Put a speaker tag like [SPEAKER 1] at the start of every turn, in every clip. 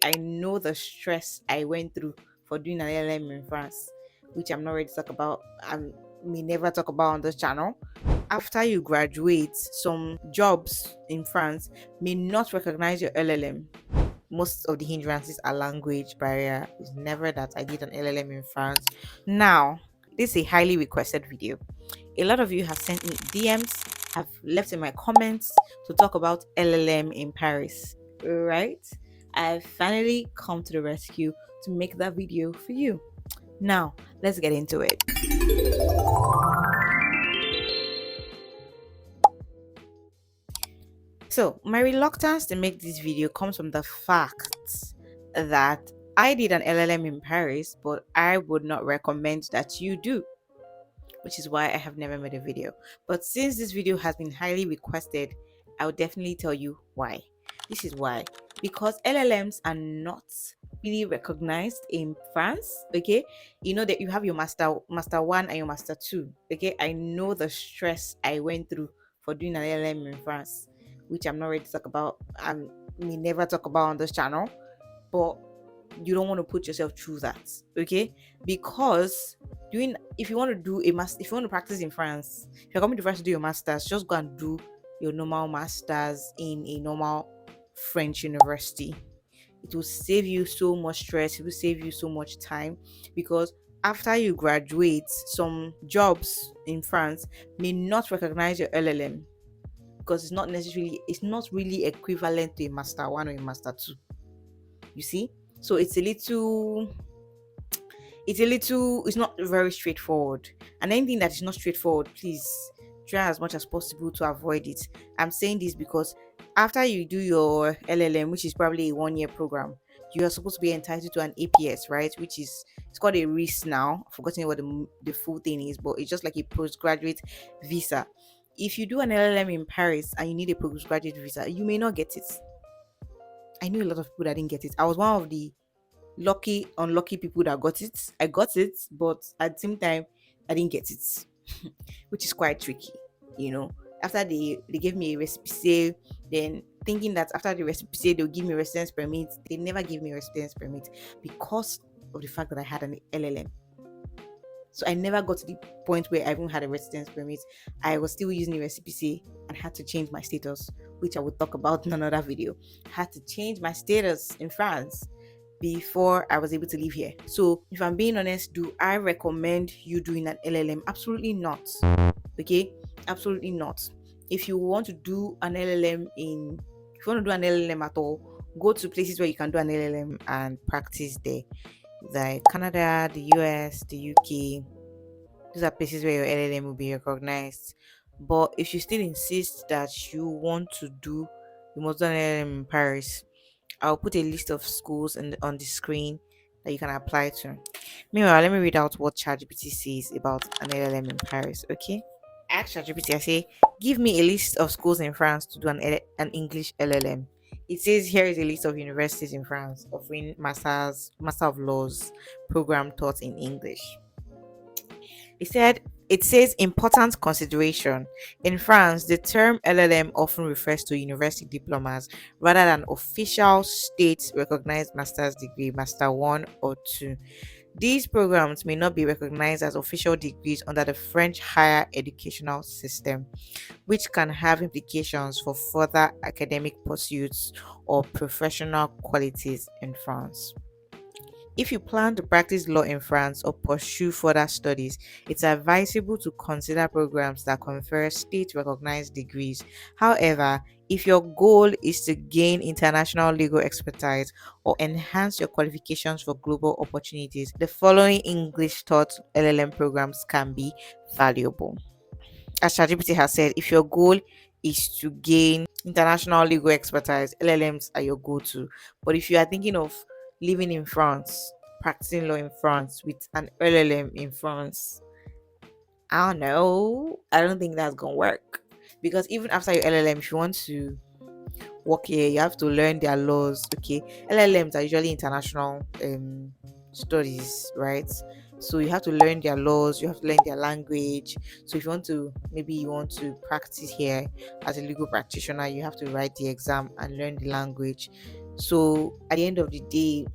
[SPEAKER 1] I know the stress I went through for doing an LLM in France, which I'm not ready to talk about. I may never talk about on this channel. After you graduate, some jobs in France may not recognize your LLM. Most of the hindrances are language barrier. It's never that I did an LLM in France. Now, this is a highly requested video. A lot of you have sent me DMs, have left in my comments to talk about LLM in Paris, right? I've finally come to the rescue to make that video for you. Now, let's get into it. So, my reluctance to make this video comes from the fact that I did an LLM in Paris, but I would not recommend that you do, which is why I have never made a video. But since this video has been highly requested, I will definitely tell you why. This is why. Because LLMs are not really recognized in France. Okay, you know that you have your master 1 and your master 2. Okay, I know the stress I went through for doing an LLM in France, which I'm not ready to talk about. I may never talk about on this channel, but you don't want to put yourself through that. Okay, because if you want to do if you want to practice in France, if you're coming to France to do your masters, just go and do your normal masters in a normal French university. It will save you so much stress, it will save you so much time, because after you graduate, some jobs in France may not recognize your LLM because it's not really equivalent to a master 1 or a master 2. You see, so it's not very straightforward. And anything that is not straightforward, please try as much as possible to avoid it. I'm saying this because after you do your LLM, which is probably a 1 year program, you are supposed to be entitled to an APS, right? Which is, it's called a RIS now. I've forgotten what the full thing is, but it's just like a postgraduate visa. If you do an LLM in Paris and you need a postgraduate visa, you may not get it. I knew a lot of people that didn't get it. I was one of the unlucky people that got it. I got it, but at the same time, I didn't get it, which is quite tricky, you know. After they gave me a recipe, then thinking that after the recipe they'll give me a residence permit, they never gave me a residence permit because of the fact that I had an LLM. So I never got to the point where I even had a residence permit. I was still using the recipe and had to change my status, which I will talk about in another video. I had to change my status in France before I was able to live here. So if I'm being honest, do I recommend you doing an LLM? Absolutely not. Okay, absolutely not. If you want to do an LLM at all, go to places where you can do an LLM and practice there, like Canada, the US, the UK. These are places where your LLM will be recognized. But if you still insist that you want to do, you must do an LLM in Paris. I'll put a list of schools on the screen that you can apply to. Meanwhile, let me read out what ChatGPT says about an LLM in Paris. Okay, ask ChatGPT. I say, give me a list of schools in France to do an English LLM. It says here is a list of universities in France offering Master of Laws program taught in English. It says important consideration. In France, the term LLM often refers to university diplomas rather than official state recognized master's degree, master 1 or 2. These programs may not be recognized as official degrees under the French higher educational system, which can have implications for further academic pursuits or professional qualities in France. If you plan to practice law in France or pursue further studies, it's advisable to consider programs that confer state recognized degrees. However, if your goal is to gain international legal expertise or enhance your qualifications for global opportunities, the following English taught LLM programs can be valuable. As ChatGPT has said, if your goal is to gain international legal expertise, LLMs are your go to. But if you are thinking of living in France, practicing law in France with an LLM in France, I don't know. I don't think that's gonna work. Because even after your LLM, if you want to work here, you have to learn their laws. Okay, LLMs are usually international studies, right? So you have to learn their laws, you have to learn their language. So if you want to practice here as a legal practitioner, you have to write the exam and learn the language. So at the end of the day,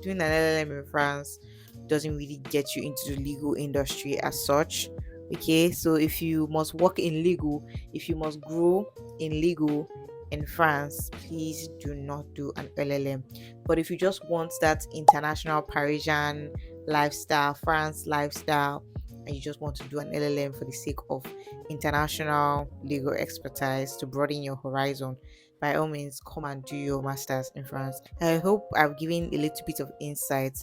[SPEAKER 1] doing an LLM in France doesn't really get you into the legal industry as such. Okay, so if you must work in legal, if you must grow in legal in France, please do not do an LLM. But if you just want that international Parisian lifestyle, France lifestyle, and you just want to do an LLM for the sake of international legal expertise to broaden your horizon, by all means, come and do your masters in France. I hope I've given a little bit of insight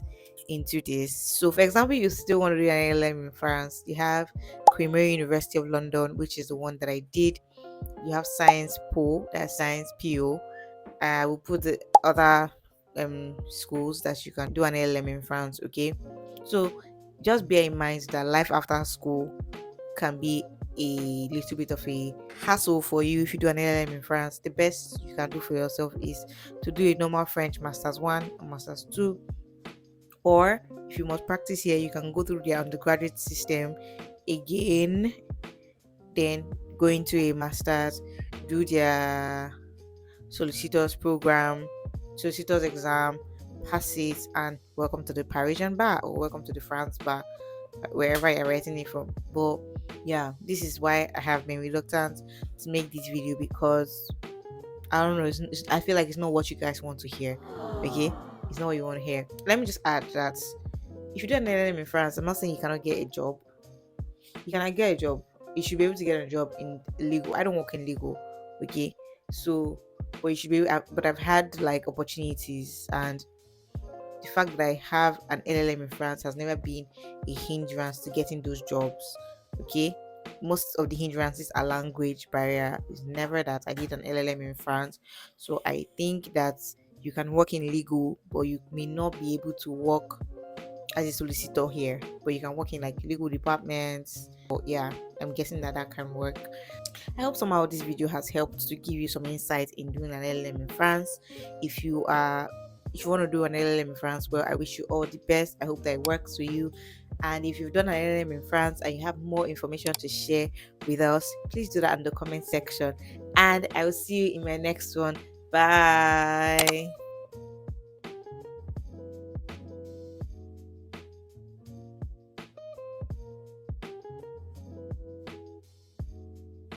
[SPEAKER 1] into this. So, for example, you still want to do an LLM in France, you have Cremery University of London, which is the one that I did. You have Science Po, that's Science PO. I will put the other schools that you can do an LLM in France. Okay, so just bear in mind that life after school can be a little bit of a hassle for you if you do an LLM in France. The best you can do for yourself is to do a normal French Masters 1 or Masters 2, or if you must practice here, you can go through the undergraduate system again, then go into a Masters, do their solicitors program, solicitors exam, pass it, and welcome to the Parisian bar or welcome to the France bar, wherever you're writing it from. But yeah, this is why I have been reluctant to make this video, because I don't know, I feel like it's not what you guys want to hear. Okay, it's not what you want to hear. Let me just add that if you do an LLM in France, I'm not saying you cannot get a job. You cannot get a job. You should be able to get a job in legal. I don't work in legal. Okay, so but you should be. But I've had like opportunities, and the fact that I have an LLM in France has never been a hindrance to getting those jobs. Okay, most of the hindrances are language barrier. It's never that I did an LLM in France. So I think that you can work in legal, but you may not be able to work as a solicitor here, but you can work in like legal departments. But yeah, I'm guessing that that can work. I hope somehow this video has helped to give you some insight in doing an LLM in France. If you are if you want to do an LLM in France, well, I wish you all the best. I hope that it works for you. And if you've done an LLM in France and you have more information to share with us, please do that in the comment section. And I will see you in my next one. Bye.